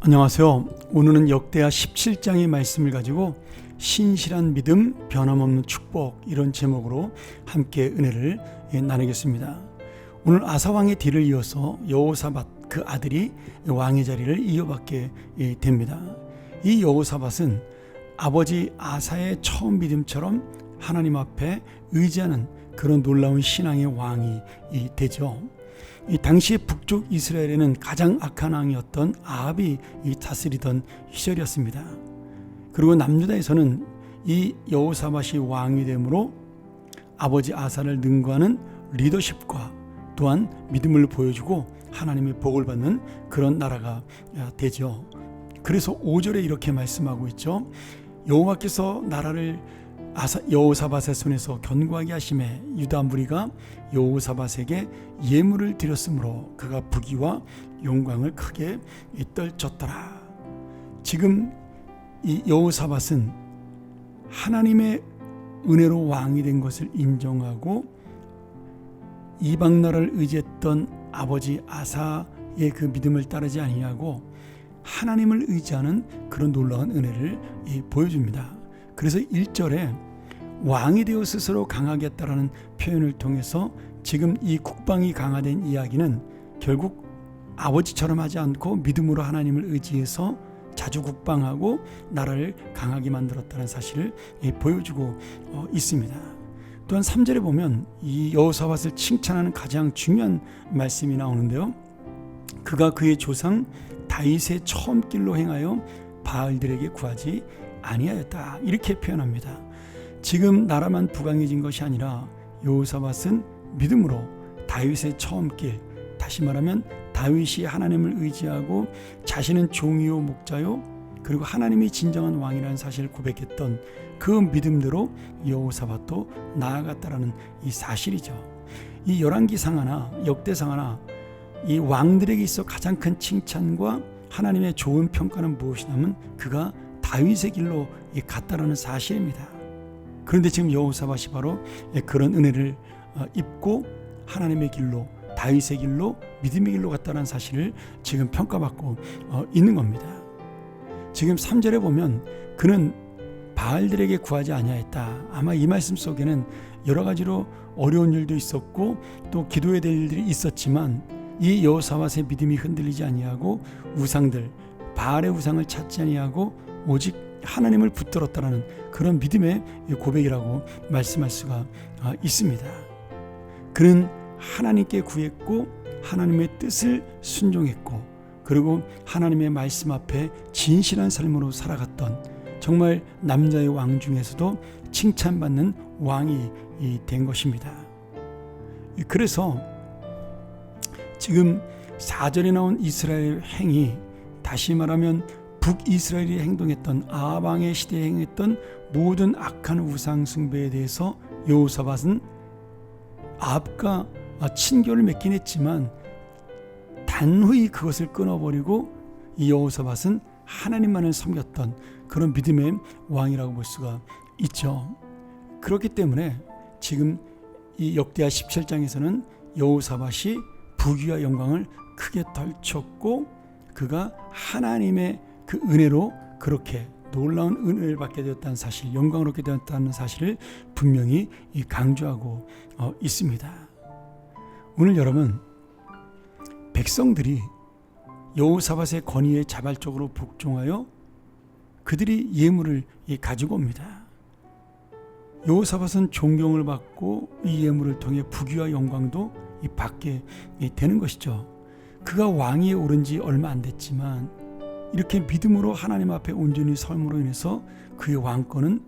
안녕하세요. 오늘은 역대하 17장의 말씀을 가지고 신실한 믿음, 변함없는 축복, 이런 제목으로 함께 은혜를 나누겠습니다. 오늘 아사왕의 뒤를 이어서 여호사밧 그 아들이 왕의 자리를 이어받게 됩니다. 이 여호사밧은 아버지 아사의 처음 믿음처럼 하나님 앞에 의지하는 그런 놀라운 신앙의 왕이 되죠. 이 당시의 북쪽 이스라엘에는 가장 악한 왕이었던 아합이 다스리던 시절이었습니다. 그리고 남유다에서는 이 여호사밧이 왕이 되므로 아버지 아사를 능가하는 리더십과 또한 믿음을 보여주고 하나님의 복을 받는 그런 나라가 되죠. 그래서 5절에 이렇게 말씀하고 있죠. 여호와께서 나라를 여호사밧의 손에서 견고하게 하심에 유다 무리가 여호사밧에게 예물을 드렸으므로 그가 부귀와 영광을 크게 떨쳤더라. 지금 이 여호사밧은 하나님의 은혜로 왕이 된 것을 인정하고 이방 나라를 의지했던 아버지 아사의 그 믿음을 따르지 아니하고 하나님을 의지하는 그런 놀라운 은혜를 보여줍니다. 그래서 1절에 왕이 되어 스스로 강하겠다라는 표현을 통해서 지금 이 국방이 강화된 이야기는 결국 아버지처럼 하지 않고 믿음으로 하나님을 의지해서 자주 국방하고 나라를 강하게 만들었다는 사실을 보여주고 있습니다. 또한 3절에 보면 이 여호사밧을 칭찬하는 가장 중요한 말씀이 나오는데요. 그가 그의 조상 다윗의 처음 길로 행하여 바알들에게 구하지 아니하였다, 이렇게 표현합니다. 지금 나라만 부강해진 것이 아니라 여호사밧은 믿음으로 다윗의 처음 길, 다시 말하면 다윗이 하나님을 의지하고 자신은 종이요 목자요 그리고 하나님이 진정한 왕이라는 사실을 고백했던 그 믿음대로 여호사밧도 나아갔다라는 이 사실이죠. 이 열왕기상 하나, 역대상 하나, 이 왕들에게 있어 가장 큰 칭찬과 하나님의 좋은 평가는 무엇이냐면 그가 다윗의 길로 갔다라는 사실입니다. 그런데 지금 여호사밧이 바로 그런 은혜를 입고 하나님의 길로, 다윗의 길로, 믿음의 길로 갔다는 사실을 지금 평가받고 있는 겁니다. 지금 3절에 보면 그는 바알들에게 구하지 아니하였다. 아마 이 말씀 속에는 여러 가지로 어려운 일도 있었고 또 기도해야 될 일들이 있었지만 이 여호사밧의 믿음이 흔들리지 아니하고 우상들, 바알의 우상을 찾지 아니하고 오직 하나님을 붙들었다라는 그런 믿음의 고백이라고 말씀할 수가 있습니다. 그는 하나님께 구했고 하나님의 뜻을 순종했고 그리고 하나님의 말씀 앞에 진실한 삶으로 살아갔던 정말 남자의 왕 중에서도 칭찬받는 왕이 된 것입니다. 그래서 지금 4절에 나온 이스라엘 행위, 다시 말하면 북이스라엘이 행동했던 아합 왕의 시대에 행했던 모든 악한 우상 숭배에 대해서 여호사밧은 아합과 친교를 맺긴 했지만 단호히 그것을 끊어버리고 이 여호사밧은 하나님만을 섬겼던 그런 믿음의 왕이라고 볼 수가 있죠. 그렇기 때문에 지금 이 역대하 17장에서는 여호사밧이 부귀와 영광을 크게 떨쳤고 그가 하나님의 그 은혜로 그렇게 놀라운 은혜를 받게 되었다는 사실, 영광을 얻게 되었다는 사실을 분명히 강조하고 있습니다. 오늘 여러분, 백성들이 여호사밧의 건의에 자발적으로 복종하여 그들이 예물을 가지고 옵니다. 여호사밧은 존경을 받고 이 예물을 통해 부귀와 영광도 받게 되는 것이죠. 그가 왕위에 오른 지 얼마 안 됐지만 이렇게 믿음으로 하나님 앞에 온전히 섬으로 인해서 그의 왕권은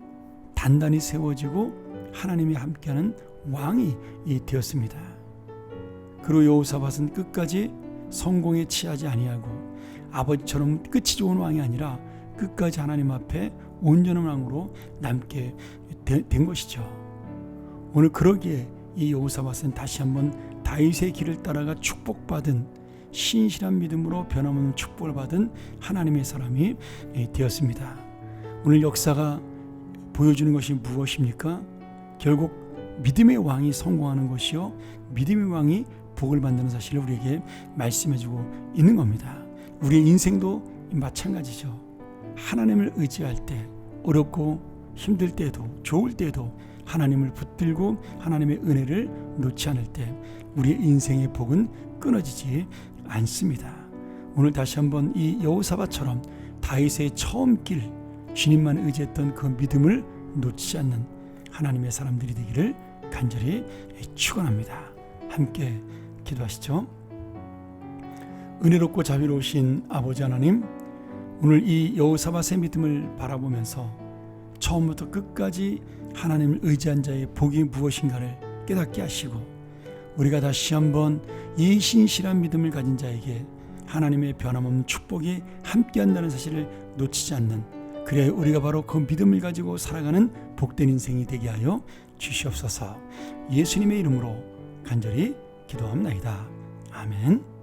단단히 세워지고 하나님이 함께하는 왕이 되었습니다. 그리고 여호사밧은 끝까지 성공에 취하지 아니하고 아버지처럼 끝이 좋은 왕이 아니라 끝까지 하나님 앞에 온전한 왕으로 남게 된 것이죠. 오늘 그러기에 이 여호사밧은 다시 한번 다윗의 길을 따라가 축복받은 신실한 믿음으로 변함없는 축복을 받은 하나님의 사람이 되었습니다. 오늘 역사가 보여주는 것이 무엇입니까? 결국 믿음의 왕이 성공하는 것이요 믿음의 왕이 복을 받는 사실을 우리에게 말씀해주고 있는 겁니다. 우리의 인생도 마찬가지죠. 하나님을 의지할 때, 어렵고 힘들 때도 좋을 때도 하나님을 붙들고 하나님의 은혜를 놓지 않을 때 우리의 인생의 복은 끊어지지 않습니다. 오늘 다시 한번 이 여호사밧처럼 다윗의 처음 길 주님만 의지했던 그 믿음을 놓치지 않는 하나님의 사람들이 되기를 간절히 축원합니다. 함께 기도하시죠. 은혜롭고 자비로우신 아버지 하나님, 오늘 이 여호사밧의 믿음을 바라보면서 처음부터 끝까지 하나님을 의지한 자의 복이 무엇인가를 깨닫게 하시고, 우리가 다시 한번 이 신실한 믿음을 가진 자에게 하나님의 변함없는 축복이 함께한다는 사실을 놓치지 않는, 그래야 우리가 바로 그 믿음을 가지고 살아가는 복된 인생이 되게 하여 주시옵소서. 예수님의 이름으로 간절히 기도합니다. 아멘.